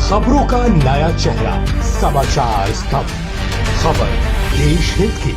खबरों का नया चेहरा, समाचार स्तंभ, खबर देश हित की।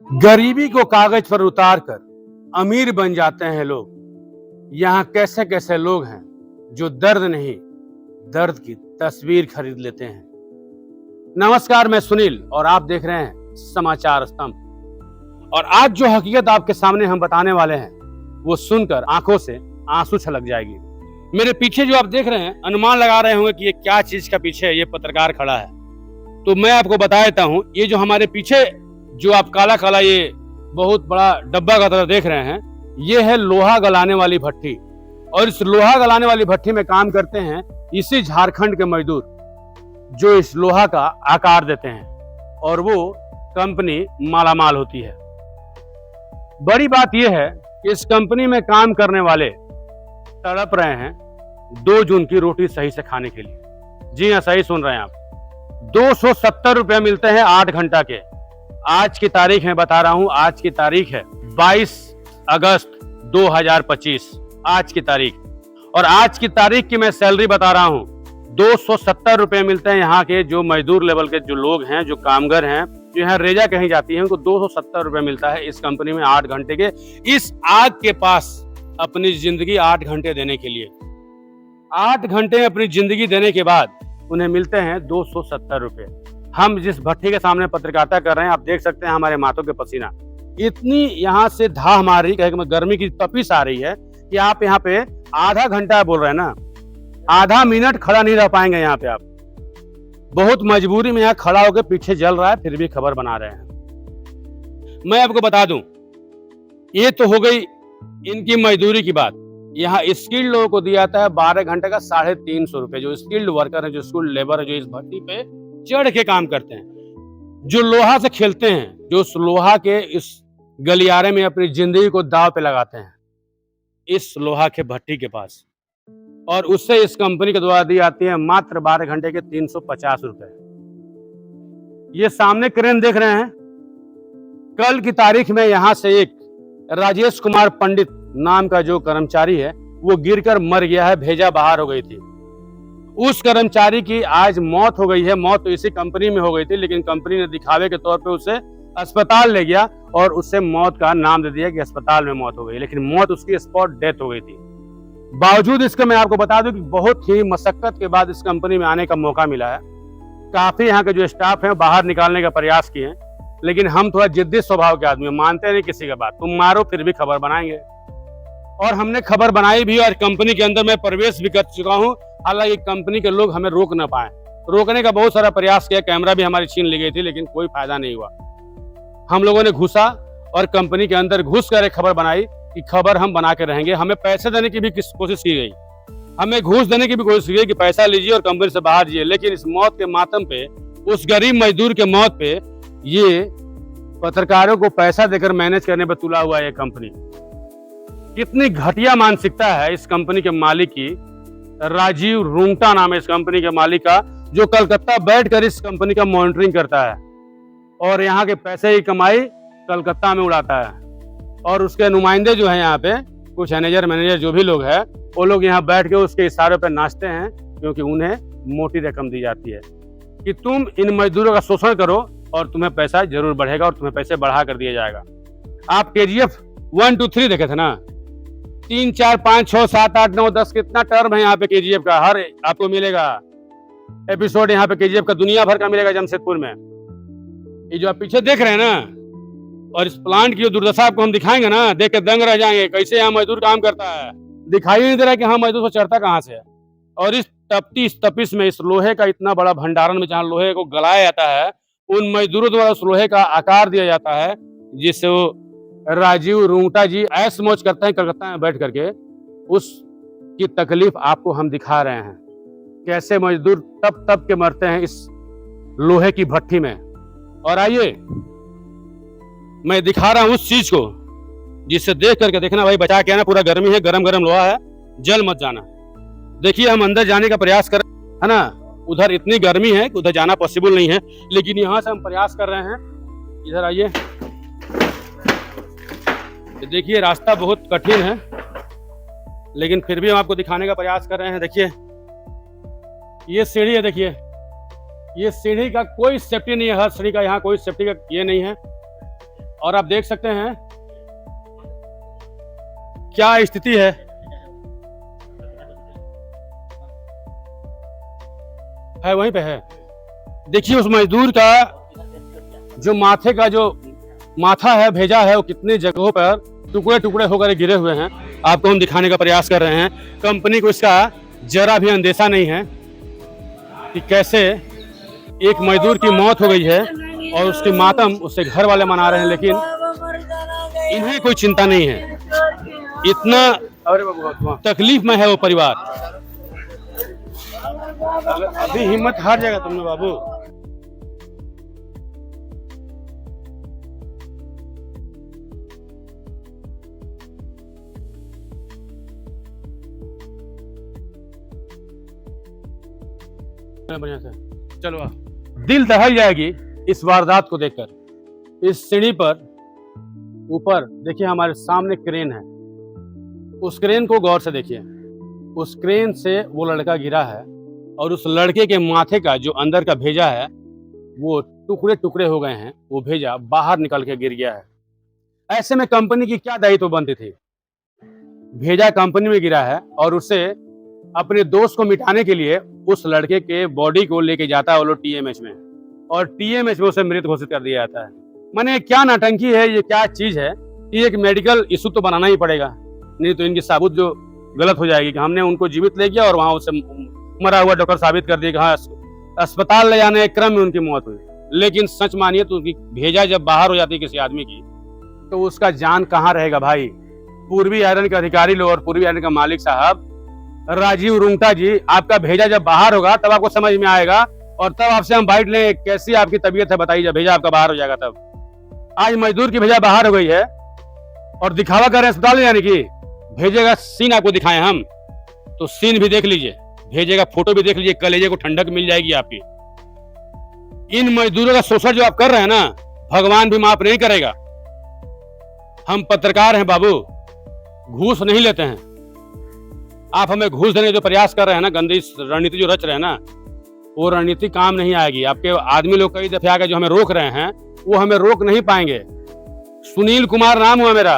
गरीबी को कागज पर उतारकर अमीर बन जाते हैं लोग। यहाँ कैसे कैसे लोग हैं जो दर्द नहीं, दर्द की तस्वीर खरीद लेते हैं। नमस्कार, मैं सुनील और आप देख रहे हैं समाचार स्तंभ। और आज जो हकीकत आपके सामने हम बताने वाले हैं वो सुनकर आंखों से आंसू छलक जाएगी। मेरे पीछे जो आप देख रहे हैं, अनुमान लगा रहे होंगे कि ये क्या चीज का पीछे ये पत्रकार खड़ा है। तो मैं आपको बता देता हूँ, ये जो हमारे पीछे जो आप काला काला ये बहुत बड़ा डब्बा का तरह देख रहे हैं, ये है लोहा गलाने वाली भट्टी। और इस लोहा गलाने वाली भट्टी में काम करते हैं इसी झारखंड के मजदूर जो इस लोहा का आकार देते हैं और वो कंपनी मालामाल होती है। बड़ी बात यह है कि इस कंपनी में काम करने वाले तड़प रहे हैं 2 जून की रोटी सही से खाने के लिए। जी हाँ, सही सुन रहे हैं आप। 270 रुपए मिलते हैं 8 घंटा के। आज की तारीख है, बता रहा हूं, आज की तारीख है 22 अगस्त 2025। आज की तारीख, और आज की तारीख की मैं सैलरी बता रहा हूं। 270 रुपए मिलते हैं यहाँ के जो मजदूर लेवल के जो लोग हैं, जो कामगार हैं, जो यहाँ रेजा कहीं जाती है, उनको 270 रुपए मिलता है इस कंपनी में 8 घंटे के। इस आग के पास अपनी जिंदगी 8 घंटे देने के लिए, 8 घंटे अपनी जिंदगी देने के बाद उन्हें मिलते हैं 270 रुपए। हम जिस भट्टी के सामने पत्रकारिता कर रहे हैं, आप देख सकते हैं हमारे माथों के पसीना इतनी यहाँ से धाह मार रही, कहे गर्मी की तपिश आ रही है कि आप यहाँ पे आधा घंटा बोल रहे हैं ना, आधा मिनट खड़ा नहीं रह पाएंगे यहाँ पे आप। बहुत मजबूरी में यहाँ खड़ा होकर पीछे जल रहा है, फिर भी खबर बना रहे हैं। मैं आपको बता दूं, ये तो हो गई इनकी मजदूरी की बात। यहाँ स्किल्ड लोगों को दिया जाता है 12 घंटे का 350 रुपए। जो स्किल्ड वर्कर है, जो स्किल्ड लेबर है, जो इस भट्टी पे चढ़ के काम करते हैं, जो लोहा से खेलते हैं, जो उस लोहा के इस गलियारे में अपनी जिंदगी को दांव पे लगाते हैं इस लोहा के भट्टी के पास, और उससे इस कंपनी के द्वारा दी जाती है मात्र 12 घंटे के 350 रुपए। ये सामने क्रेन देख रहे हैं, कल की तारीख में यहां से एक राजेश कुमार पंडित नाम का जो कर्मचारी है वो गिरकर मर गया है, भेजा बाहर हो गई थी। उस कर्मचारी की आज मौत हो गई है। मौत तो इसी कंपनी में हो गई थी, लेकिन कंपनी ने दिखावे के तौर पे उसे अस्पताल ले गया और उससे मौत का नाम दे दिया कि अस्पताल में मौत हो गई, लेकिन मौत उसकी स्पॉट डेथ हो गई थी। बावजूद इसके मैं आपको बता दूं कि बहुत ही मशक्कत के बाद इस कंपनी में आने का मौका मिला है। काफी यहाँ के जो स्टाफ है बाहर निकालने का प्रयास किए हैं, लेकिन हम थोड़ा जिद्दी स्वभाव के आदमी, मानते नहीं किसी का बात। तुम मारो फिर भी खबर बनाएंगे, और हमने खबर बनाई भी और कंपनी के अंदर मैं प्रवेश भी कर चुका हूं। हालांकि कंपनी के लोग हमें रोक ना पाए, रोकने का बहुत सारा प्रयास किया, कैमरा भी हमारी छीन ली गई थी, लेकिन कोई फायदा नहीं हुआ। हम लोगों ने घुसा और कंपनी के अंदर घुस कर एक खबर बनाई कि खबर हम बना के रहेंगे। हमें पैसे देने की भी कोशिश की गई, हमें घूस देने की भी कोशिश की गई कि पैसा लीजिए और कंपनी से बाहर जाइए, लेकिन इस मौत के मातम पे, उस गरीब मजदूर के मौत पे, ये पत्रकारों को पैसा देकर मैनेज करने पर तुला हुआ है कंपनी। कितनी घटिया मानसिकता है इस कंपनी के मालिक की। राजीव रुंगटा नाम है इस कंपनी के मालिक का, जो कलकत्ता बैठकर इस कंपनी का मॉनिटरिंग करता है और यहाँ के पैसे की कमाई कलकत्ता में उड़ाता है। और उसके नुमाइंदे जो हैं यहाँ पे, कुछ मैनेजर जो भी लोग हैं, वो लोग यहाँ बैठ के उसके इशारों पर नाचते हैं, क्योंकि उन्हें मोटी रकम दी जाती है कि तुम इन मजदूरों का शोषण करो और तुम्हें पैसा जरूर बढ़ेगा और तुम्हें पैसे बढ़ा कर दिया जाएगा। आप KGF 1, 2, 3 देखे थे ना, 3, 4, 5, 6, 7, 8, 9, 10 कितना टर्म है यहाँ पे KGF का, हर आपको मिलेगा। एपिसोड यहाँ पे केजीएफ का दुनिया भर का मिलेगा जमशेदपुर में। ये जो आप पीछे देख रहे हैं ना, और इस प्लांट की जो दुर्दशा आपको हम दिखाएंगे ना, देख के दंग रह जाएंगे कैसे यहाँ मजदूर काम करता है। दिखाई नहीं दे रहा कि हाँ मजदूर को चढ़ता कहाँ से है। और इस तपती इस तपिश में इस लोहे का इतना बड़ा भंडारण में जहाँ लोहे को गलाया जाता है, उन मजदूरों द्वारा उस लोहे का आकार दिया जाता है जिससे वो राजीव रुंगटा जी ऐश मौज करते हैं कलकत्ता में बैठ करके। उसकी तकलीफ आपको हम दिखा रहे हैं, कैसे मजदूर तप तप के मरते हैं इस लोहे की भट्टी में। और आइए मैं दिखा रहा हूं उस चीज को जिससे देख करके देखना भाई, बचा के आना, पूरा गर्मी है, गरम गरम लोहा है, जल मत जाना। देखिए हम अंदर जाने का प्रयास कर रहे हैं ना, उधर इतनी गर्मी है कि उधर जाना पॉसिबल नहीं है, लेकिन यहाँ से हम प्रयास कर रहे हैं। इधर आइए, देखिए रास्ता बहुत कठिन है, लेकिन फिर भी हम आपको दिखाने का प्रयास कर रहे हैं। देखिए ये सीढ़ी है, देखिए ये सीढ़ी का कोई सेफ्टी नहीं है, हर सीढ़ी का यहाँ कोई सेफ्टी का ये नहीं है। और आप देख सकते हैं क्या स्थिति है वहीं पे है। देखिए उस मजदूर का जो माथे का जो माथा है, भेजा है, वो कितनी जगहों पर टुकड़े टुकड़े होकर गिरे हुए हैं, आपको हम दिखाने का प्रयास कर रहे हैं। कंपनी को इसका जरा भी अंदेशा नहीं है कि कैसे एक मजदूर की मौत हो गई है और उसकी मातम उससे घर वाले मना रहे हैं, लेकिन इन्हें कोई चिंता नहीं है। इतना तकलीफ में है वो परिवार। अभी हिम्मत हार जाएगा तुमने बाबू। बढ़िया से चलो, दिल दहल जाएगी इस वारदात को देखकर। इस सीढ़ी पर ऊपर देखिए हमारे सामने क्रेन है, उस क्रेन को गौर से देखिए। उस क्रेन से वो लड़का गिरा है और उस लड़के के माथे का जो अंदर का भेजा है वो टुकड़े टुकड़े हो गए हैं, वो भेजा बाहर निकल के गिर गया है। ऐसे में कंपनी की क्या दायित्व बनती थी? भेजा कंपनी में गिरा है और उसे अपने दोस्त को मिटाने के लिए उस लड़के के बॉडी को लेके जाता है वो लोग टीएमएच में, और टीएमएच में उसे मृत घोषित कर दिया जाता है। माने क्या नाटंकी है, ये क्या चीज है? ये एक मेडिकल इशू तो बनाना ही पड़ेगा, नहीं तो इनकी साबुत जो गलत हो जाएगी कि हमने उनको जीवित ले गया और वहां उसे मरा हुआ डॉक्टर साबित कर दिया कि हाँ अस्पताल ले जाने के क्रम में उनकी मौत हुई। लेकिन सच मानिए तो उनकी भेजा जब बाहर हो जाती है किसी आदमी की, तो उसका जान कहाँ रहेगा भाई? पूर्वी आयरन के अधिकारी लोग और पूर्वी आयरन का मालिक साहब राजीव रुंगटा जी, आपका भेजा जब बाहर होगा तब आपको समझ में आएगा, और तब आपसे हम बाइट लें कैसी आपकी तबीयत है, बताइए। जब भेजा आपका बाहर हो जाएगा तब। आज मजदूर की भेजा बाहर हो गई है और दिखावा कर रहे हैं अस्पताल में जाने की। भेजे का सीन आपको दिखाएं हम, तो सीन भी देख लीजिए, भेजे का फोटो भी देख लीजिए, कलेजे को ठंडक मिल जाएगी आपकी। इन मजदूरों का शोषण जो आप कर रहे हैं ना, भगवान भी माफ नहीं करेगा। हम पत्रकार हैं बाबू, घूस नहीं लेते हैं। आप हमें घूस देने का जो प्रयास कर रहे हैं ना, गंदी रणनीति जो रच रहे हैं ना, वो रणनीति काम नहीं आएगी। आपके आदमी लोग कई दफे आके जो हमें रोक रहे हैं, वो हमें रोक नहीं पाएंगे। सुनील कुमार नाम हुआ मेरा।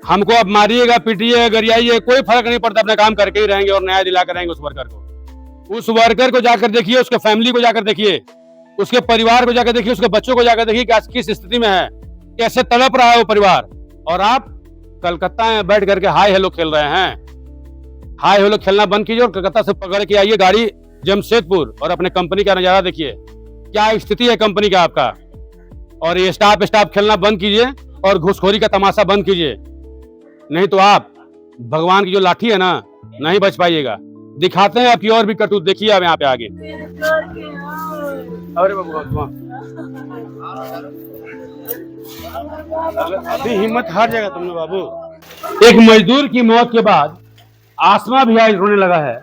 हमको अब मारिएगा, पीटिए, गरियाइए, कोई फर्क नहीं पड़ता, अपना काम करके ही रहेंगे और न्याय दिला कर रहेंगे उस वर्कर को। उस वर्कर को जाकर देखिए, उसके फैमिली को जाकर देखिए, उसके परिवार को जाकर देखिए, उसके बच्चों को जाकर देखिए कि आज किस स्थिति में है, कैसे तड़प रहा है वो परिवार। और आप कलकत्ता में बैठ करके हाय हेलो खेल रहे हैं। हाय हेलो खेलना बंद कीजिए और कलकत्ता से पकड़ के आइए गाड़ी जमशेदपुर और अपने कंपनी का नजारा देखिए, क्या स्थिति है कंपनी का आपका। और ये स्टाफ खेलना बंद कीजिए और घुसखोरी का तमाशा बंद कीजिए, नहीं तो आप भगवान की जो लाठी है ना, नहीं बच पाइएगा। दिखाते हैं आपकी और भी करतूत, देखिए आप यहाँ पे आगे। अरे बाबू अभी हिम्मत हार जाएगा तुमने बाबू। एक मजदूर की मौत के बाद आसमा भी आज रोने लगा है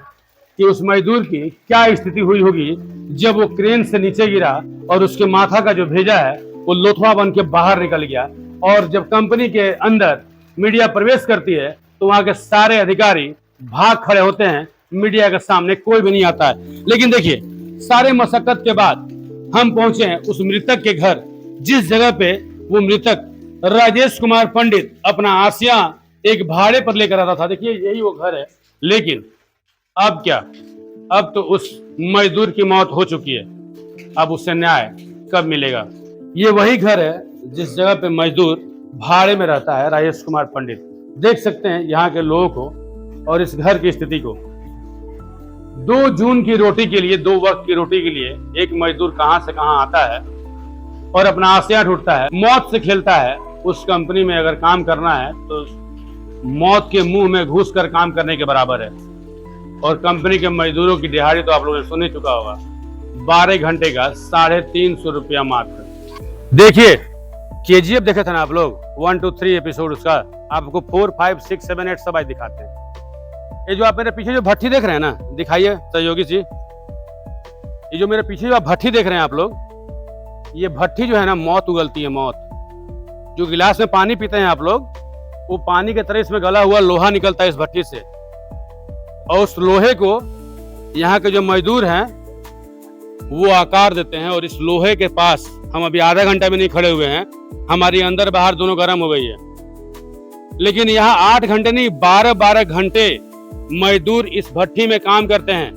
कि उस मजदूर की क्या स्थिति हुई होगी जब वो क्रेन से नीचे गिरा और उसके माथा का जो भेजा है वो लोथवा बन के बाहर निकल गया। और जब कंपनी के अंदर मीडिया प्रवेश करती है तो वहां के सारे अधिकारी भाग खड़े होते हैं, मीडिया के सामने कोई भी नहीं आता है। लेकिन देखिए सारे मशक्कत के बाद हम पहुंचे हैं उस मृतक के घर, जिस जगह पे वो मृतक राजेश कुमार पंडित अपना आसिया एक भाड़े पर लेकर आता था। देखिए यही वो घर है, लेकिन अब क्या, अब तो उस मजदूर की मौत हो चुकी है, अब उससे न्याय कब मिलेगा। ये वही घर है जिस जगह पे मजदूर भाड़े में रहता है, राजेश कुमार पंडित। देख सकते हैं यहाँ के लोगों को और इस घर की स्थिति को। 2 जून की रोटी के लिए, 2 वक्त की रोटी के लिए एक मजदूर कहां से कहां आता है और अपना आसिया ढूंढता है, मौत से खेलता है। उस कंपनी में अगर काम करना है तो मौत के मुंह में घुस कर काम करने के बराबर है। और कंपनी के मजदूरों की दिहाड़ी तो आप लोगों ने सुन ही चुका होगा, 12 घंटे का 350 रुपया मात्र। देखिए केजीएफ देखे थे ना आप लोग, 1 2 3 एपिसोड उसका, आपको 4 5 6 7 8 सब आज दिखाते हैं। ये जो आप मेरे पीछे जो भट्टी देख रहे हैं ना, दिखाइए सहयोगी जी, ये जो मेरे पीछे जो आप भट्टी देख रहे हैं आप लोग, ये भट्टी जो है ना मौत उगलती है, मौत। जो गिलास में पानी पीते हैं आप लोग, वो पानी के तरह इसमें गला हुआ लोहा निकलता है इस भट्टी से, और उस लोहे को यहाँ के जो मजदूर हैं वो आकार देते हैं। और इस लोहे के पास हम अभी आधा घंटा में नहीं खड़े हुए हैं, हमारी अंदर बाहर दोनों गर्म हो गई है। लेकिन यहाँ 8 घंटे नहीं 12-12 घंटे मजदूर इस भट्टी में काम करते हैं।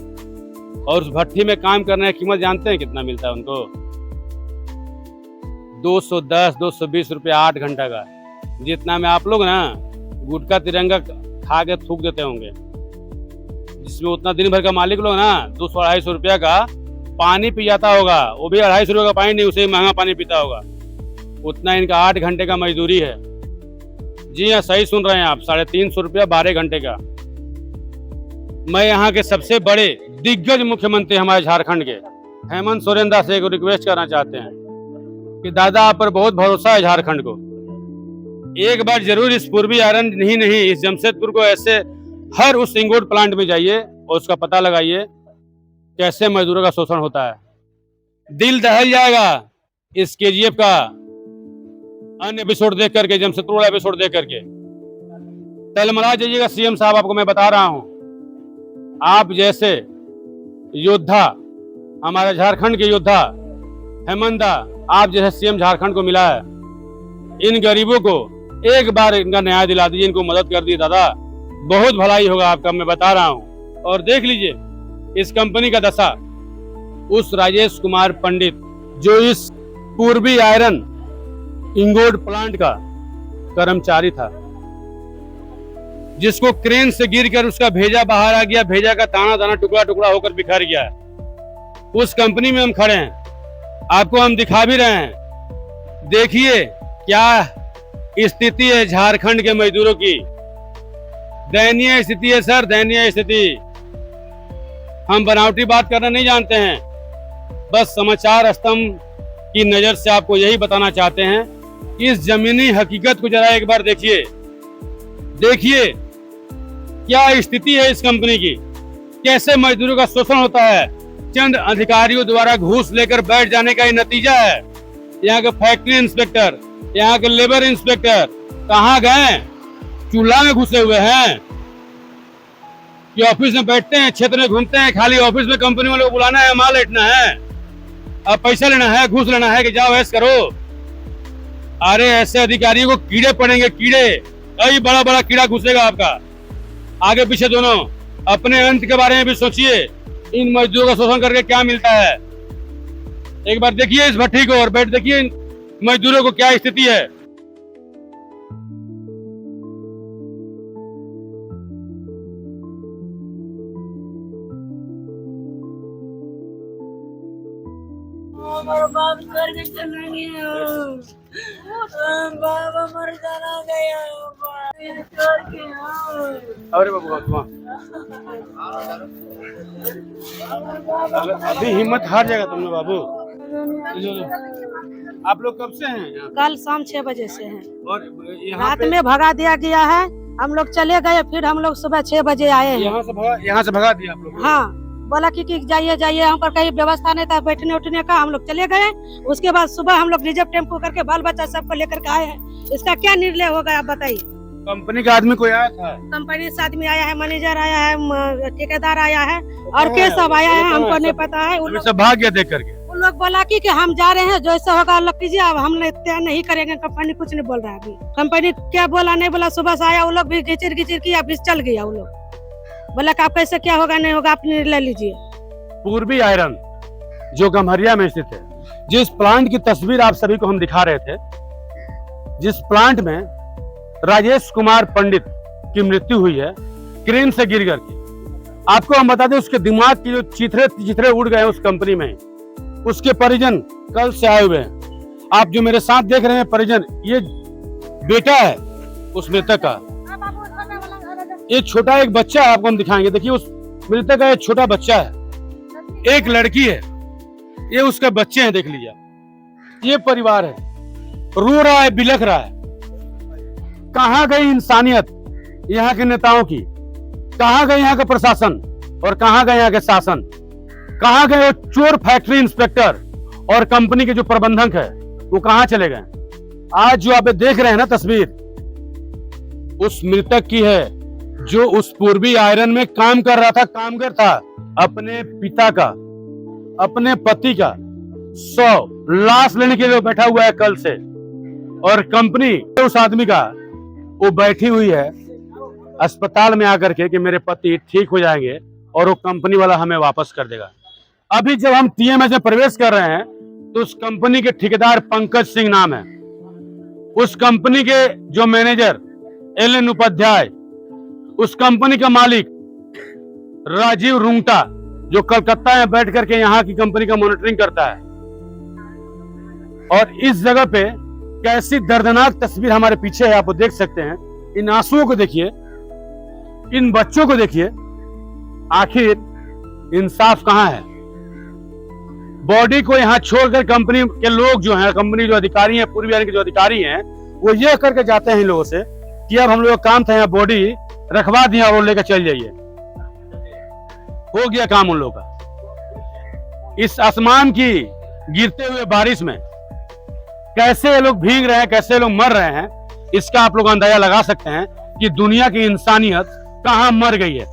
और उस भट्टी में काम करने की कीमत जानते हैं कितना मिलता है उनको? 210-220 रुपया 8 घंटा का, जितना में आप लोग ना गुटखा तिरंगा खा के थूक देते होंगे। जिसमें उतना दिन भर का मालिक लोग ना 200-250 रुपया का पानी पी जाता होगा, वो भी 250 रुपये का पानी नहीं, उसे महंगा पानी पीता होगा। उतना इनका 8 घंटे का मजदूरी है। जी हाँ, सही सुन रहे हैं आप, 350 रुपया 12 घंटे का। मैं यहाँ के सबसे बड़े दिग्गज मुख्यमंत्री हमारे झारखंड के हेमंत सोरेन दास से एक रिक्वेस्ट करना चाहते हैं कि दादा आप पर बहुत भरोसा है झारखंड को, एक बार जरूर इस पूर्वी आयरन नहीं इस जमशेदपुर को ऐसे हर उस इंगोट प्लांट में जाइए और उसका पता लगाइए कैसे मजदूरों का शोषण होता है। दिल दहल जाएगा इस केजीएफ का अन्य एपिसोड देख करके, जमशेदपुर वाला एपिसोड देख करके तलमला जाइएगा। सीएम साहब आपको मैं बता रहा हूं, आप जैसे योद्धा, हमारे झारखंड के योद्धा हेमंत दा, आप जैसे सीएम झारखंड को मिला है, इन गरीबों को एक बार इनका न्याय दिला दीजिए, इनको मदद कर दीजिए दादा, बहुत भलाई होगा आपका, मैं बता रहा हूं। और देख लीजिए इस कंपनी का दशा, उस राजेश कुमार पंडित जो इस पूर्वी आयरन इंगोट प्लांट का कर्मचारी था, जिसको क्रेन से गिरकर उसका भेजा बाहर आ गया, भेजा का ताना ताना टुकड़ा टुकड़ा होकर बिखर गया। उस कंपनी में हम खड़े हैं, आपको हम दिखा भी रहे हैं। देखिए क्या स्थिति है झारखंड के मजदूरों की, दयनीय स्थिति है सर, दयनीय स्थिति। हम बनावटी बात करना नहीं जानते हैं, बस समाचार स्तंभ की नजर से आपको यही बताना चाहते हैं। इस जमीनी हकीकत को जरा एक बार देखिए, देखिए क्या स्थिति है इस कंपनी की, कैसे मजदूरों का शोषण होता है। चंद अधिकारियों द्वारा घूस लेकर बैठ जाने का ये नतीजा है। यहाँ के फैक्ट्री इंस्पेक्टर, यहाँ के लेबर इंस्पेक्टर कहाँ गए? चूल्हा में घुसे हुए हैं कि ऑफिस में बैठते हैं, क्षेत्र में घूमते हैं, खाली ऑफिस में कंपनी वालों को बुलाना है, माल लेटना है, अब पैसा लेना है, घूस लेना है कि जाओ ऐश करो। अरे ऐसे अधिकारियों को कीड़े पड़ेंगे, कीड़े, कई बड़ा बड़ा कीड़ा घुसेगा आपका आगे पीछे दोनों। अपने अंत के बारे में भी सोचिए, इन मजदूरों का शोषण करके क्या मिलता है। एक बार देखिए इस भट्टी को और बैठ देखिए इन मजदूरों को क्या स्थिति है। हमारा बाप स्वर्ग चला गया, बाबा मर जाना गया, अरे बाबू अभी हिम्मत हार जाएगा तुमने बाबू। आप लोग कब से हैं यहाँ? कल शाम 6 बजे से हैं। और यहाँ रात में भगा दिया गया है, हम लोग चले गए, फिर हम लोग सुबह 6 बजे आए हैं। यहाँ से भगा दिया आप लोग? हाँ, बोला कि जाइए जाइए, हम पर कहीं व्यवस्था नहीं था बैठने उठने का, हम लोग चले गए। उसके बाद सुबह हम लोग रिजर्व टेम्पो करके बाल बच्चा सबको लेकर के आए हैं। इसका क्या निर्णय होगा आप बताइए। कंपनी का आदमी कोई आया था? कंपनी से आदमी आया है, मैनेजर आया है, ठेकेदार आया है, और के सब आया है, हमको नहीं पता है। उन सब भाग गया देख करके। लोग बोला कि हम जा रहे हैं, जैसा होगा अल्लाह कीजिए, अब हम तय नहीं करेंगे। कंपनी कुछ नहीं बोल रहा है अभी। कंपनी क्या बोला नहीं बोला, सुबह से आया, वो लोग भी घिचिर किया, फिर चल गया वो लोग। बोला कि आप कैसे क्या होगा नहीं होगा आप निर्णय लीजिए। पूर्वी आयरन जो गम्हरिया में स्थित है, जिस प्लांट की तस्वीर आप सभी को हम दिखा रहे थे, जिस प्लांट में राजेश कुमार पंडित की मृत्यु हुई है क्रेन से गिर करके, आपको हम बता दें उसके दिमाग की जो चिथरे उड़ गए हैं उस कंपनी में, उसके परिजन कल से आए हुए हैं। आप जो मेरे साथ देख रहे हैं परिजन, ये बेटा है उस मृतक का, एक छोटा एक बच्चा है, आपको हम दिखाएंगे। देखिए उस मृतक का एक छोटा बच्चा है, एक लड़की है, ये उसके बच्चे हैं, देख लीजिए। ये परिवार है, रो रहा है, बिलख रहा है। कहां गई इंसानियत यहाँ के नेताओं की, कहां गए यहाँ का प्रशासन और कहां गए यहाँ के शासन, कहां गए वो चोर फैक्ट्री इंस्पेक्टर और कंपनी के जो प्रबंधक है वो कहां चले गए। आज जो आप देख रहे हैं ना तस्वीर, उस मृतक की है जो उस पूर्वी आयरन में काम कर रहा था, कामगर था, अपने पिता का, अपने पति का 100 लाश लेने के लिए बैठा हुआ है कल से। और कंपनी उस आदमी का वो बैठी हुई है अस्पताल में आकर के कि मेरे पति ठीक हो जाएंगे और वो कंपनी वाला हमें वापस कर देगा। अभी जब हम टीएमएच में प्रवेश कर रहे हैं तो उस कंपनी के ठेकेदार पंकज सिंह नाम है, उस कंपनी के जो मैनेजर एलएन उपाध्याय, उस कंपनी का मालिक राजीव रुंगटा जो कलकत्ता में बैठ करके यहाँ की कंपनी का मॉनिटरिंग करता है। और इस जगह पे कैसी दर्दनाक तस्वीर हमारे पीछे है, आप देख सकते हैं। इन आंसुओं को देखिए, इन बच्चों को देखिए, आखिर इंसाफ कहां है। बॉडी को यहां छोड़कर कंपनी के लोग जो हैं, कंपनी जो अधिकारी हैं, पूर्वी आयरन के जो अधिकारी हैं, वो ये करके जाते हैं इन लोगों से कि अब हम लोग का काम था यहाँ बॉडी रखवा दिया और लेकर चल जाइए। हो गया काम उन लोगों का। इस आसमान की गिरते हुए बारिश में कैसे ये लोग भीग रहे हैं, कैसे लोग मर रहे हैं, इसका आप लोग अंदाजा लगा सकते हैं कि दुनिया की इंसानियत कहां मर गई है।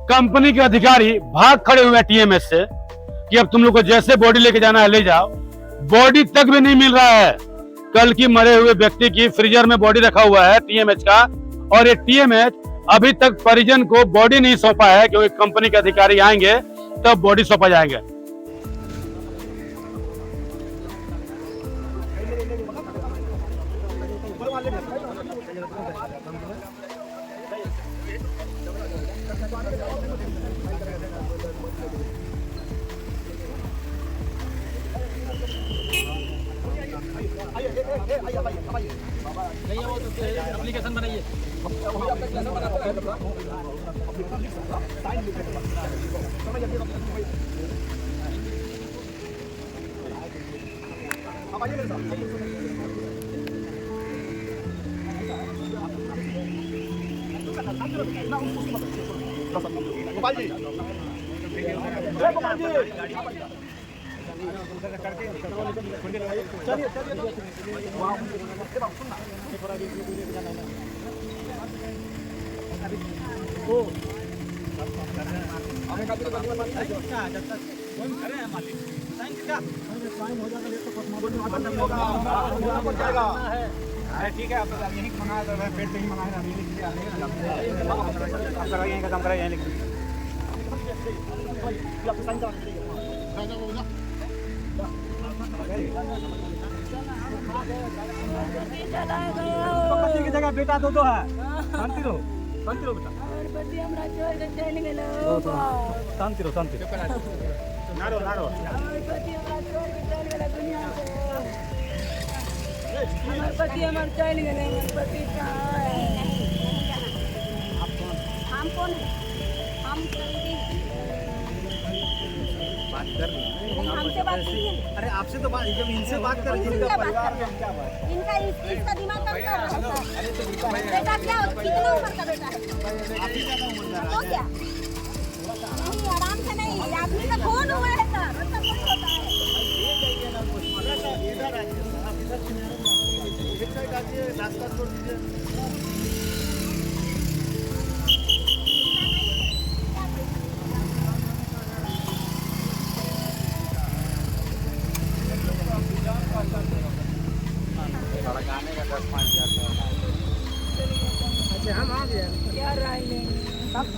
कंपनी के अधिकारी भाग खड़े हुए हैं टीएमएच से कि अब तुम लोग को जैसे बॉडी लेके जाना है ले जाओ। बॉडी तक भी नहीं मिल रहा है। कल की मरे हुए व्यक्ति की फ्रीजर में बॉडी रखा हुआ है टीएमएच का, और ये टीएमएच अभी तक परिजन को बॉडी नहीं सौंपा है, क्योंकि कंपनी के अधिकारी आएंगे तब बॉडी सौंपा जाएंगे। एप्लीकेशन बनाइए। ठीक है, आप यहीं मंगाया था, पेट पे ही मंगाया था, यहीं का काम करा, यहीं लिख दीजिए। की जगह बेटा दो है, शांति रहो बेटा, शांति रहो, शांति नारो नारो। हमारे पति हमारे चल गए, हमारे पति कहाँ है? हम कौन है? हम बात कर रही हैं, हमसे बात नहीं है। अरे आपसे तो बात, जब इनसे बात कर रही हैं, इनका परिवार में क्या बात है? इनका इसका दिमाग काम कर रहा है। बेटा क्या, कितना उम्र का बेटा है? आप ही ज्यादा उम्र का तो क्या? नहीं, आराम से नहीं, आदमी का खून हुआ है सर, ऐसा थोड़ी होता है। रास्ता छोड़ दीजिए। क्या राय लेंगे? सब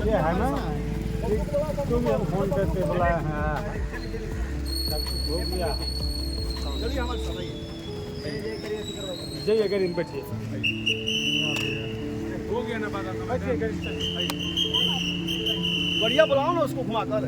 ये है ना तुम फोन करके बुलाया है हो गया जय अगर इन बैठिए हो गया ना बात बढ़िया बुलाओ ना उसको घुमा कर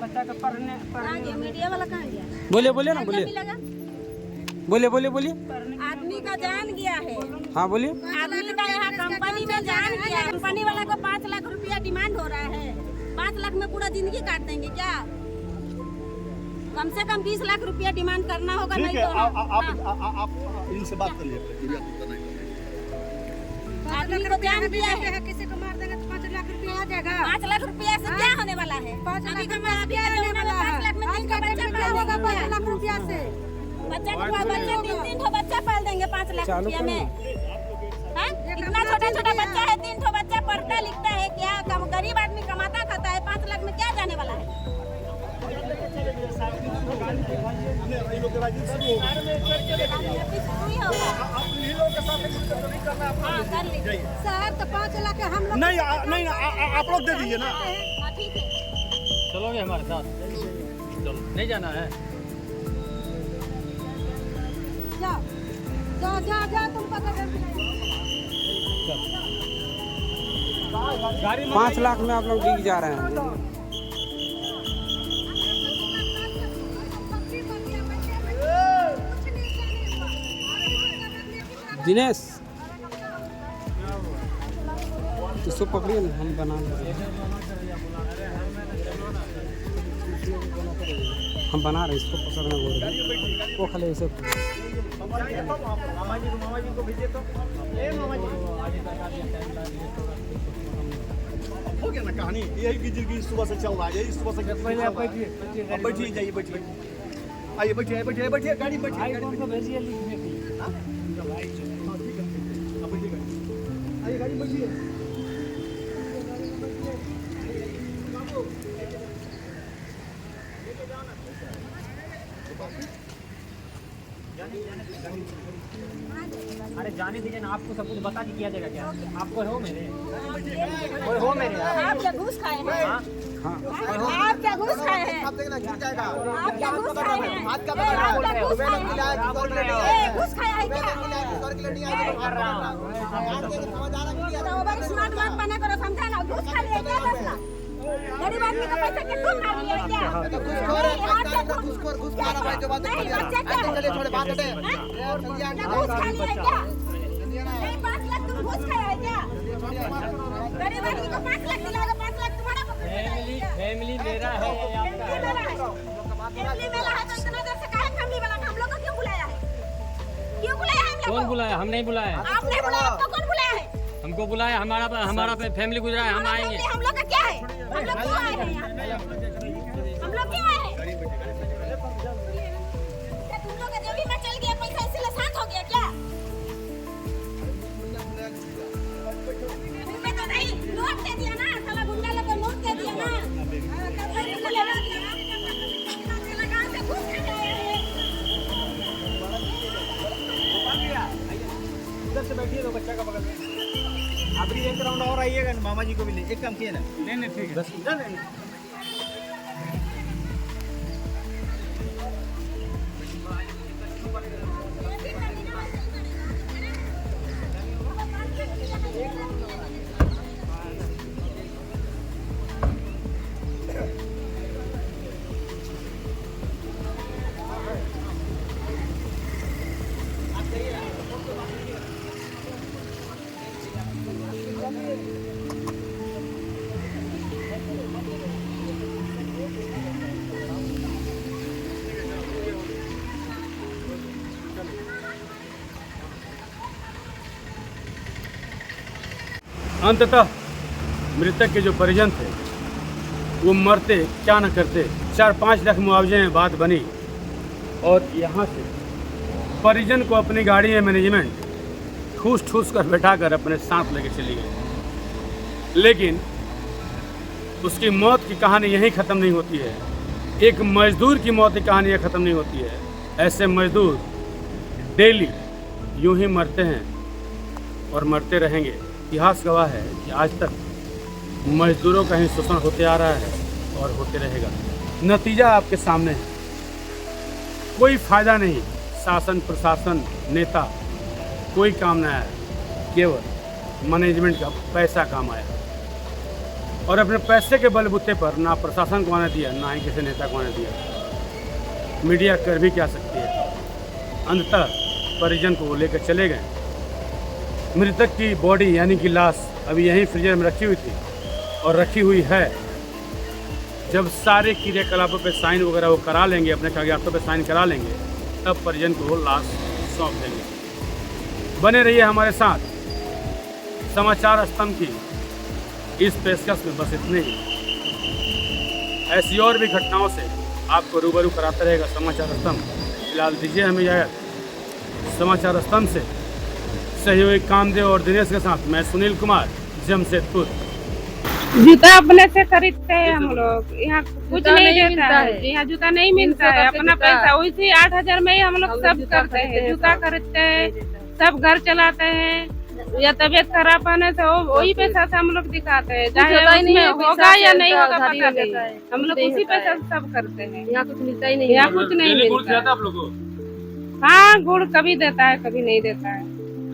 बच्चा का पढ़ने कहाँ गया मीडिया वाला कहाँ गया बोलिए बोलिए ना बोलिए मिलेगा बोलिए बोलिए बोलिए आदमी का जान गया है हाँ बोलिए आदमी का यहाँ कंपनी में जान गया कंपनी वाला को 5 लाख रुपया डिमांड हो रहा है 5 लाख में पूरा जिंदगी काट देंगे क्या कम से कम 20 लाख रुपया डिमांड करना होगा ठीक नहीं है तो आप इनसे बात कर लीजिए आदमी को जान गया है किसी को मार देंगे तो 5 लाख रुपया आ जाएगा 5 लाख रुपया से क्या होने वाला है 5 अभी लाख का अभी का जमाना में 5 लाख में आज का डेट में क्या होगा 5 लाख रुपया से बच्चा को बच्चे 3 ठो बच्चा पाल देंगे 5 लाख रुपया में हैं? इतना छोटा छोटा बच्चा है 3 ठो बच्चा पढ़ता लिखता है क्या गरीब आदमी कमाता खाता है 5 लाख में क्या जाने वाला है हाँ, कर लीजिए। शहर तो 5 लाख हम लोग नहीं आप लोग दे दीजिए ना हाँ, ठीक है चलोगे हमारे साथ चलो नहीं जाना है जाओ जाओ जाओ जाओ तुम पता कर 5 लाख में आप लोग बिक जा रहे हैं दिनेश इसको पकड़िए ना हम बना रहे हैं हम बना रहे हैं इसको पकड़ना बोल रहे हैं वो खाली ऐसे मामा जी को भेजिए तो मामा जी हो गया ना कहानी यही की जिंदगी सुबह से चल रहा है यही सुबह से पहले आप बैठिए जाइए बैठिए आइए बैठिए बैठिए बैठिए गाड़ी बैठिए भेजिए लिखने की आइए गाड़ी बैठिए अरे जाने दीजिए ना आपको सब कुछ बता के किया जाएगा क्या आपको हो मेरे कोई हो मेरे आप क्या घूस खाए हैं आप क्या घूस खाए हैं आप क्या घूस खाए हैं आप क्या घूस खाए हैं घूस खाया है क्या तो ओवर स्मार्ट वर्क बना करो समझा ना घूस खा लिया क्या मसला गरीब आदमी का पैसा के तुम खा लिया क्या घूस खा रहा भाई जो बात चलिए छोड़े बात हटे घूस खा लिया क्या नहीं 5 लाख तुम घूस खाया है क्या गरीब आदमी को 5 लाख दिलाओगे 5 लाख तुम्हारा फैमिली मेरा है फैमिली मेरा है तो इतना देर से काहे फैमिली वाला हम लोग को क्यों बुलाया है क्यों बुलाया है हम लोग कौन बुलाया हम नहीं बुलाया आपने बुलाया आपको कौन बुलाया है हमको बुलाया हमारा फैमिली गुजरा है हम आएंगे हम लोग का क्या है हम लोग क्यों आए हैं यहाँ हम लोग क्यों आए हैं क्या तुम लोग का जो भी मचल गया पैसा इसीलिए शांत हो गया क्या रुपए तो नहीं नोट दे दिया ना साला गुंडा लोग को नोट दे दिया ना लगा से घूस खा जाए इधर से बैठिए तो बच्चा का बगल में आप भी एक राउंड और आइएगा ना मामा जी को भी ले एक काम किए ना नहीं ठीक है अंततः मृतक के जो परिजन थे वो मरते क्या न करते 4-5 लाख मुआवजे में बात बनी और यहाँ से परिजन को अपनी गाड़ी में मैनेजमेंट ठूस ठूस कर बैठा कर अपने साथ लेके चली गई। लेकिन उसकी मौत की कहानी यहीं ख़त्म नहीं होती है। एक मजदूर की मौत की कहानी यहीं ख़त्म नहीं होती है। ऐसे मजदूर डेली यूं ही मरते हैं और मरते रहेंगे। इतिहास गवाह है कि आज तक मजदूरों का ही शोषण होते आ रहा है और होते रहेगा। नतीजा आपके सामने है। कोई फायदा नहीं, शासन प्रशासन नेता कोई काम नहीं आया, केवल मैनेजमेंट का पैसा काम आया। और अपने पैसे के बलबूते पर ना प्रशासन को आने दिया, ना ही किसी नेता को आने दिया। मीडिया कर भी क्या सकती है। अंततः परिजन को लेकर चले गए। मृतक की बॉडी यानी कि लाश अभी यहीं फ्रीजर में रखी हुई थी और रखी हुई है। जब सारे क्रियाकलापों पे साइन वगैरह वो करा लेंगे, अपने कागजातों पे साइन करा लेंगे, तब परिजन को वो लाश सौंप देंगे। बने रहिए हमारे साथ समाचार स्तंभ की इस पेशकश में। बस इतने ही। ऐसी और भी घटनाओं से आपको रूबरू कराता रहेगा समाचार स्तंभ। फिलहाल दीजिए हमें इजाज़त। समाचार स्तंभ से सहयोगी कामदेव और दिनेश के साथ मैं सुनील कुमार, जमशेदपुर। जूता अपने से खरीदते हैं हम लोग, यहाँ कुछ नहीं देता है। यहाँ जूता नहीं मिलता है, अपना पैसा वैसे 8,000 में ही हम लोग सब करते हैं। जूता खरीदते हैं, सब घर चलाते हैं। या तबीयत खराब होने से वही पैसा से हम लोग दिखाते हैं, चाहे उसमें होगा या नहीं होगा पता नहीं, हम लोग उसी पैसा से सब करते हैं। यहाँ कुछ मिलता ही नहीं, यहाँ कुछ नहीं मिलता। आप लोगों को हाँ, गुड़ कभी देता है कभी नहीं देता है।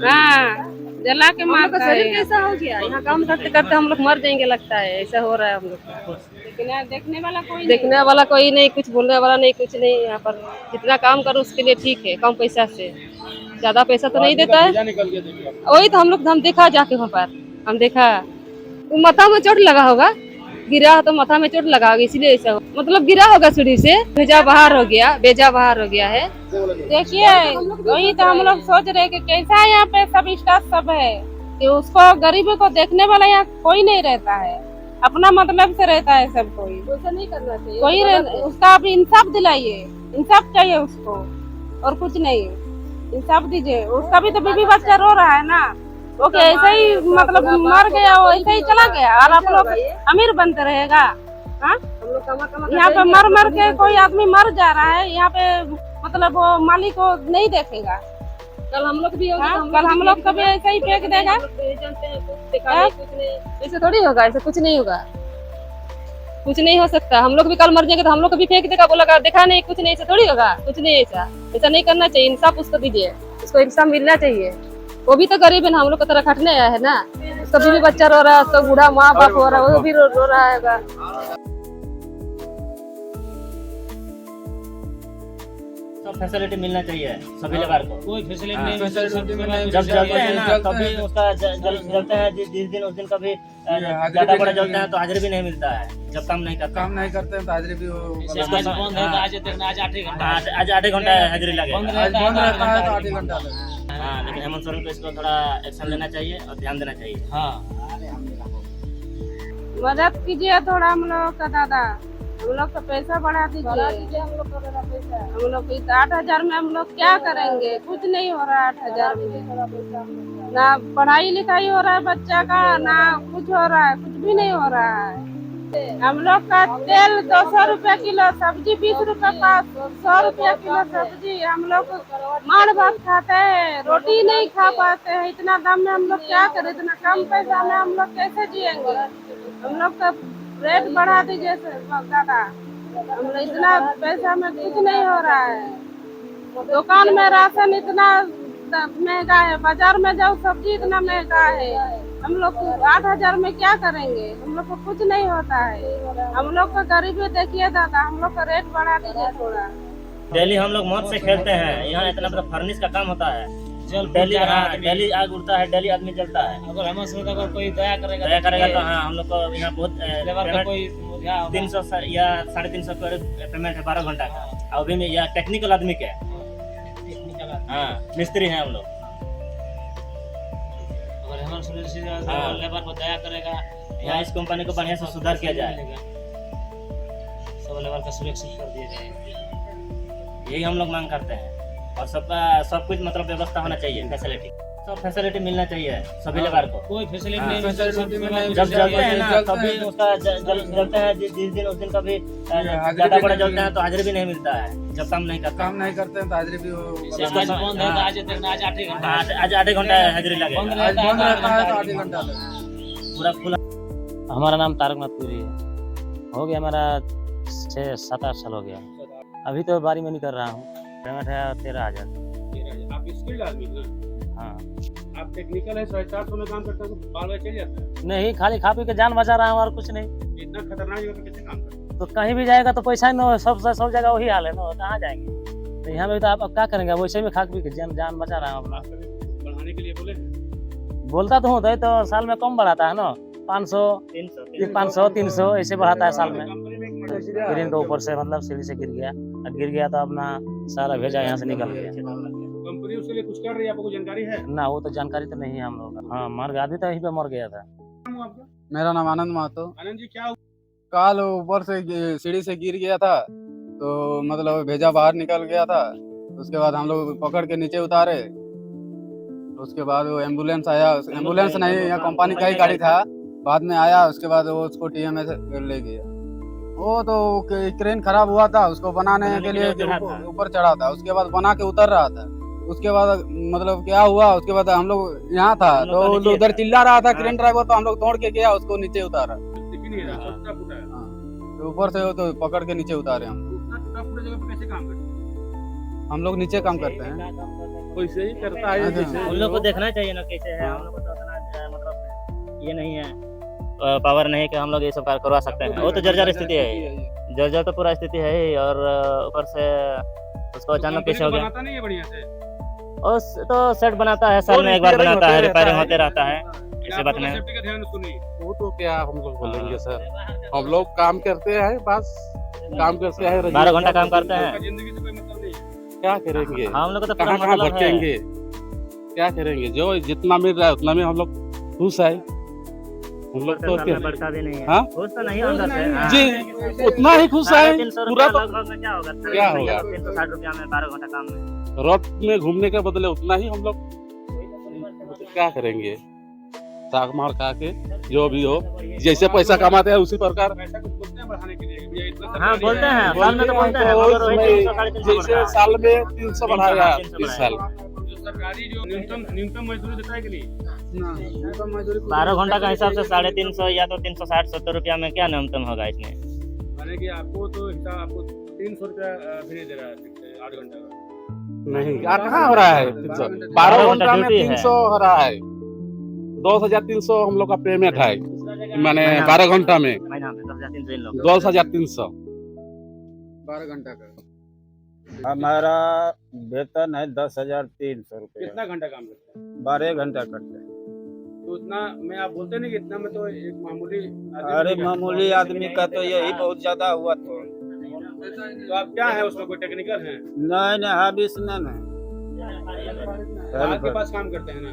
हाँ, जला के मारता है। कैसा हो गया, यहाँ काम करते करते हम लोग मर जाएंगे लगता है, ऐसा हो रहा है हम लोग। लेकिन यहाँ देखने वाला कोई देखने वाला कोई नहीं, कुछ बोलने वाला नहीं, कुछ नहीं। यहाँ पर जितना काम करो उसके लिए ठीक है, कम पैसा से। ज्यादा पैसा तो नहीं देता है। वही तो हम देखा जाके वहाँ पर हम देखा, माथा में चोट लगा होगा, गिरा तो माथा में चोट लगा होगा, इसीलिए ऐसा मतलब गिरा होगा सीढ़ी से, बेजा बाहर हो गया है। देखिए, वही तो हम लोग सोच रहे कि कैसा यहाँ पे सब स्टाफ सब है कि उसको गरीबों को देखने वाला यहाँ कोई नहीं रहता है, अपना मतलब से रहता है सब कोई। ऐसा नहीं करना चाहिए कोई उसका अभी इंसाफ दिलाइए, इंसाफ चाहिए उसको और कुछ नहीं। इंसाफ दीजिए, उसका भी तो बीबी बच्चा रो रहा है ना, वो क्या ऐसे ही मतलब मर गया, वो ऐसे ही चला गया और आप लोग अमीर बनते रहेगा। हाँ, यहाँ पे मर के कोई आदमी मर जा रहा है, यहाँ पे मतलब वो मालिक को नहीं देखेगा। कल हम लोग भी कल हम लोग कभी ऐसे ही फेंक देगा। ऐसे थोड़ी होगा, ऐसे कुछ नहीं होगा, कुछ नहीं हो सकता। हम लोग भी कल मर जाएंगे तो हम लोग को भी फेंक देगा, बोला देखा नहीं कुछ नहीं, ऐसा थोड़ी होगा, कुछ नहीं। ऐसा नहीं करना चाहिए। इंसाफ उसको दीजिए, उसको इंसाफ मिलना चाहिए। वो भी तो गरीब है ना, हम लोग को तरह खटने आया है ना। उसका भी बच्चा रो रहा है, उसका बूढ़ा माँ बाप हो रहा है, वो भी रो रहा है। सब फैसिलिटी मिलना चाहिए सभी लेबर को। कोई फैसिलिटी नहीं। जब जलते हैं ना तभी उसका जलते हैं, जिस दिन उस दिन कभी ज्यादा बड़ा जलते हैं तो हाजिरी भी नहीं मिलता है। जब काम नहीं करते हैं तो हाजिरी भी बंद है, आज 8 घंटा, आज 8 घंटा हाजिरी लगेगा। बंद रहता है तो 8 घंटा। हाँ, लेकिन हेमंत सोरेन को इसको थोड़ा एक्शन लेना चाहिए और ध्यान देना चाहिए। हाँ, मदद कीजिए थोड़ा हम लोग का दादा, हम लोग का पैसा बढ़ा दीजिए। हम लोग 8,000 में हम लोग क्या करेंगे, कुछ नहीं हो रहा है 8,000 में। ना पढ़ाई लिखाई हो रहा है बच्चा का, ना कुछ हो रहा है, कुछ भी नहीं हो रहा है। हम लोग का तेल 200 रुपया किलो, सब्जी 20 रुपया पास, 100 रुपया किलो सब्जी। हम लोग मार भात खाते हैं, रोटी नहीं खा पाते हैं। इतना दाम में हम लोग क्या करें, इतना कम पैसा में हम लोग कैसे जिएंगे। हम लोग का रेट बढ़ा दीजिए दादा, हम लोग इतना पैसा में कुछ नहीं हो रहा है। दुकान में राशन इतना महंगा है, बाजार में जाओ सब्जी इतना महंगा है। हम लोग 8,000 में क्या करेंगे, हम लोग को कुछ नहीं होता है। हम लोग का गरीबी देखिए दादा, हम लोग का रेट बढ़ा दीजिए थोड़ा। डेली हम लोग मौत से खेलते हैं। यहाँ इतना बड़ा फर्निश का काम होता है, डेली आग उड़ता है, डेली आदमी जलता है। अगर हम अगर कोई दया करेगा तो हाँ, हम लोग को यहाँ बहुत 300 या 350 पेमेंट है 12 घंटा का। अभी में यह टेक्निकल आदमी के, हाँ, मिस्त्री हैं हम लोग। अगर हेमंत सोरेन से लेबर को दया करेगा, यहाँ इस कंपनी को बढ़िया से सुधार किया जाए, सब लेबर का सुरक्षित कर दिया जाए, यही हम लोग मांग करते हैं। और सबका सब कुछ मतलब व्यवस्था होना चाहिए, फैसिलिटी। सब फैसिलिटी मिलना चाहिए सभी लेबर को। कोई फैसिलिटी हाँ। नहीं मिलती जब जलते हैं ना कभी उसका जलते हैं जिस दिन उस दिन कभी ज्यादा बड़ा जलते हैं तो हाजिरी भी नहीं मिलता है। जब काम नहीं करते हैं तो हाजिरी भी बंद है आज आधे घंटा हाजिरी लगेगा आधे घंटा पूरा फुल। हमारा नाम तारक नाथपुरी है। हो गया हमारा 6-7-8 साल हो गया। अभी तो बारी में नहीं कर रहा हूँ। पेमेंट है 13,000। आप स्किल्ड आदमी ना, हाँ आप टेक्निकल है, 450 में काम करते हो तो बाल बाल चल जाता है। नहीं, खाली खा पी के जान बचा रहा हूँ और कुछ नहीं। इतना खतरनाक जगह पे कैसे काम करते हैं? तो कहीं भी जाएगा तो पैसा ही ना, सब जगह वही हाल है ना, कहाँ जाएंगे। तो यहाँ में तो आप अब क्या करेंगे, वैसे में खा पी के जान बचा रहा हूँ अपना। आप कभी बढ़ाने के लिए बोले हैं? बोलता तो हूँ तो साल में कम बढ़ाता है ना, 500 300 ऐसे बढ़ाता है साल में। कंपनी में एक ग्रीन के ऊपर से मतलब सीढ़ी से गिर गया तो अपना सारा भेजा यहाँ से निकल गया। कंपनी उसके लिए कुछ कर रही है, आपको जानकारी है? ना वो तो जानकारी तो नहीं है हम लोग। हाँ मर गया, आदमी तो यहीं पे मर गया था। नाम हुआ आपका? मेरा नाम आनंद महतो। आनंद जी, क्या हुआ? काल ऊपर से सीढ़ी से गिर गया था तो मतलब भेजा बाहर निकल गया था। उसके बाद हम लोग पकड़ के नीचे उतारे। उसके बाद वो एम्बुलेंस आया, एम्बुलेंस नहीं, यहाँ कंपनी का ही गाड़ी था, बाद में आया। उसके बाद वो उसको TMS ले गया। वो तो क्रेन खराब हुआ था, उसको बनाने के लिए ऊपर चढ़ा था। उसके बाद बना के उतर रहा था। उसके बाद मतलब क्या हुआ, उसके बाद हम लोग यहाँ था तो उधर चिल्ला रहा था क्रेन ड्राइवर, तो हम लोग दौड़ के गया, उसको नीचे उतारा। दिख ही नहीं रहा, सब टूटा फूटा है। तो ऊपर से वो तो पकड़ के नीचे उतारे हम। इतना टूटा फूटा जगह पे कैसे काम करते हैं? हम लोग नीचे काम करते हैं। कोई सही करता है जैसे उन लोग को देखना चाहिए ना कैसे है। हम लोग को तो उतना मतलब ये नहीं है, पावर नहीं कि हम लोग ये सब कार्य करवा सकते हैं। वो तो जर्जर स्थिति है, जर्जर तो पूरा स्थिति है ही। और ऊपर से उसको अचानक पीछे हो गया। बनाता नहीं है बढ़िया से। और तो सेट बनाता है, साल में एक बार बनाता है, रिपेयरिंग होते रहता है। ऐसे बात नहीं है। सेफ्टी का ध्यान उसको नहीं। वो तो क्या हम लोग बोलेंगे सर, हम लोग काम करते हैं, बस काम करते हैं। 12 घंटा काम करते हैं। जिंदगी से कोई मतलब नहीं है। क्या करेंगे, हम लोग को तो पूरा कहाँ कहाँ मतलब है। भटकेंगे, क्या करेंगे। जो जितना मिल रहा है उतना में हम लोग खुश है। हम लोग तो क्या, बढ़ता भी नहीं है। हाँ? खुश तो नहीं अंदर से। हाँ। जी उतना ही खुश है। 350 पूरा रुपया तो लगभग में क्या होगा? क्या होगा? 360 रुपया में 12 घंटा काम में। रोड में घूमने के बदले उतना ही हम लोग क्या करेंगे। साग मार खा के जो भी हो, जैसे पैसा कमाते हैं उसी प्रकार। पैसा कुछ बोलते हैं बढ़ाने के लिए भैया, इतना हाँ सरकारी बोलते है। हैं, साल में तो बोलते हैं। तो मगर वही उसमें 300-350 जैसे साल में 300 बढ़ाया 300 इस साल। जो सरकारी जो न्यूनतम मजदूरी देता है कि नहीं? 12 घंटा का हिसाब से 350 या तो 360-70 रुपया में क्या न्यूनतम होगा इसमें? माने कि आपको तो हिसाब आपको 300 रुपया भी नहीं दे रहा है 8 घंटा का। नहीं कहाँ हो रहा है 300, 12 घंटा में 300 हो रहा है। 2,300 हम लोग का पेमेंट है, माने 12 घंटा में महीना में 10,300 इन लोग। 2,300। 12 घंटा का हमारा वेतन है 10,300 रुपये। कितना घंटा काम करते हैं? 12 घंटा करते हैं। तो उतना में आप बोलते नहीं कि इतना में तो एक मामूली आदमी अरे को- मामूली आदमी का तो यही बहुत ज्यादा हुआ। तो आप क्या है उसमें, कोई टेक्निकल है? नहीं हाबिस नहीं। हाथ के पास काम करते हैं ना,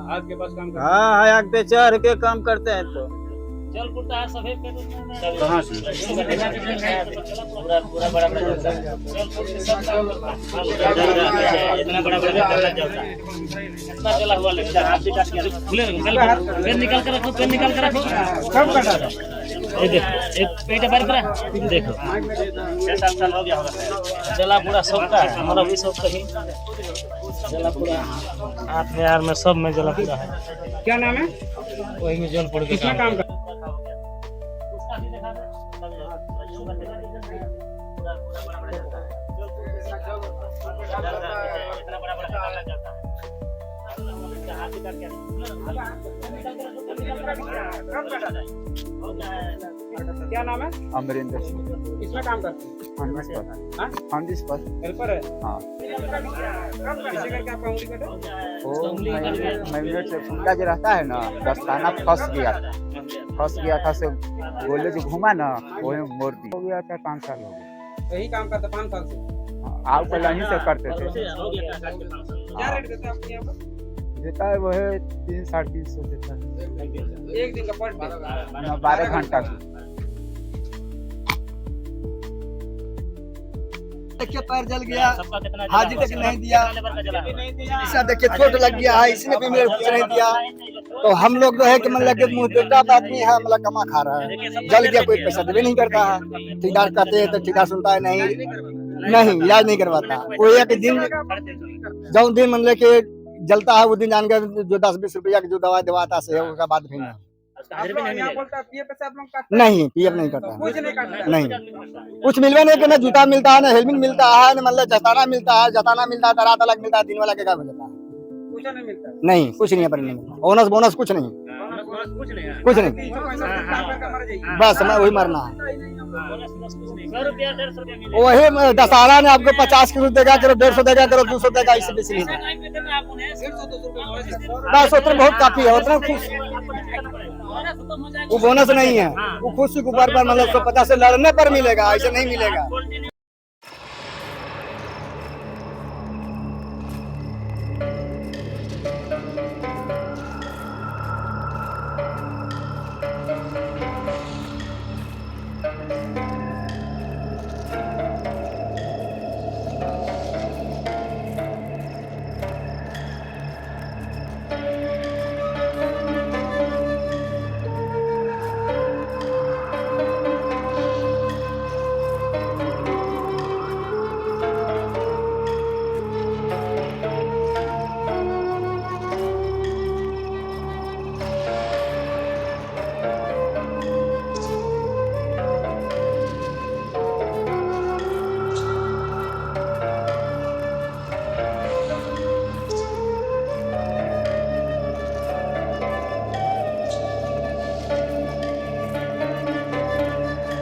हाथ के पास काम करते हैं। हाँ हयाक पे चढ़ के काम करते हैं। तो जल पुरता है सफेद पे कहाँ से पूरा पूरा बड़ा बड़ा जलता है। इतना बड़ा बड़ा जलता है। इतना जला हुआ लगता है। आप भी काट के खुले पेन निकाल कर रखो, पेन निकाल कर रखो। सब काटा ये देखो, एक पेट बार करा देखो 6-7 साल हो गया होगा। जला पूरा सबका है, हमारा भी सब कहीं जला पूरा हाथ में यार में सब में जला पूरा है। क्या नाम है? वही में जल पड़ गया। कितना काम कर क्या नाम है? अमरिंदर सिंह। इसमें काम करते हैं? फंडिस पर हेल्पर है? हाँ। किसी का क्या उंगली कटे? वो मैग्नेट से फुंका जो रहता है ना, दस्ताना फंस गया था से बोले जो घुमा ना वही मोड़ दी। हो गया था 5 साल हो गए। यही काम करते 5 साल से। आप पहले यहीं से करते थे। क्या रेट देते हैं आपके यहाँ पर? देता है वो है 300-350 देता है। एक दिन का पर डे? 12 घंटा का। देखिए पैर जल गया, सबका कितना हाजी तक नहीं दिया, ऐसा देखिए चोट लग गया है, इसने भी मेरे कुछ नहीं दिया। तो हम लोग जो है कि मतलब कि मुँह बेटा आदमी है, मतलब कमा खा रहा है, जल गया कोई पैसा देवे नहीं करता है। ठेकेदार कहते हैं तो ठेकेदार सुनता है, नहीं इलाज नहीं करवाता। वो एक दिन जो दिन मतलब कि जलता है वो दिन जानकर जो 10-20 रुपया की जो दवा दवाता से उसका बाद भी नहीं पीएफ नहीं करता, नहीं कुछ मिलवा नहीं कि ना जूता मिलता है, ना हेलमेट मिलता है, ना मतलब जताना मिलता है, रात अलग मिलता है, दिन वाला के क्या मिलता है, नहीं कुछ नहीं पर नहीं मिलता। बोनस कुछ नहीं, कुछ नहीं, बस मैं वही मरना है। वही दशहरा ने आपको 50 किलो देगा, करो 150 देगा, करो 200 देगा, इससे बेसी नहीं। बस उतना बहुत काफी है, उतना खुश। वो बोनस नहीं है, वो खुशी के ऊपर पर मतलब 150 से लड़ने पर मिलेगा, ऐसे नहीं मिलेगा।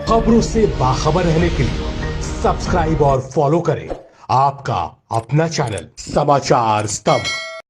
खबरों से बाखबर रहने के लिए सब्सक्राइब और फॉलो करें आपका अपना चैनल समाचार स्तंभ।